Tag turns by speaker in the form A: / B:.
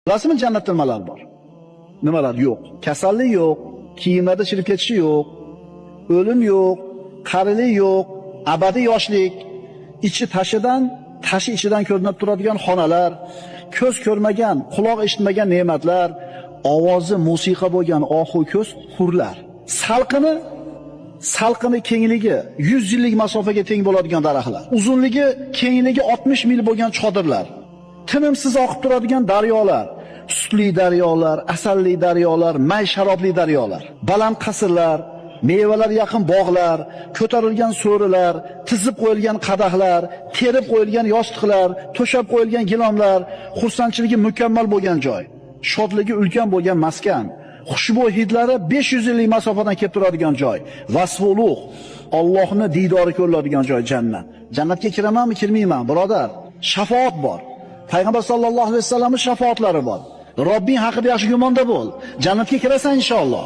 A: Bilasizmi jannatda nimalar bor? Nimalar yo'q? Kasallik yo'q, kiyimlarda chirib ketishi yo'q, o'lim yo'q, qarilik yo'q, abadiy yoshlik, ichi tashi ichidan ko'rinib turadigan xonalar, ko'z ko'rmagan, quloq eshitmagan ne'matlar, ovozi musiqa bo'lgan ohu ko'z hurlar. Salqini kengligi 100 yillik masofaga teng bo'ladigan daraxtlar. Uzunligi, kengligi 60 mil bo'lgan chodirlar. Tinimsiz oqib turadigan daryolar, sutli daryolar, asalli daryolar, may sharobli daryolar. Baland qasrlar, mevalar yaqin bog'lar, ko'tarilgan so'rilar, tizib qo'yilgan qadahlar, terib qo'yilgan yostiqlar, to'shab qo'yilgan gilomlar, xursandchiligi mukammal bo'lgan joy, shodligi ulkan bo'lgan maskan, xushbo'y hidlari 500 yillik masofadan kelib turadigan joy, vasfi ulug', Allohning diydori ko'riladigan joy jannat. Jannatga kiramanmi, kirmayman, birodar? Shafoat bor. Payg'ambar sollallohu alayhi vasallamning shafaatlari bor. Robbing haqida yaxshi gumonda bo'l. Jannatga kirasan inshaalloh.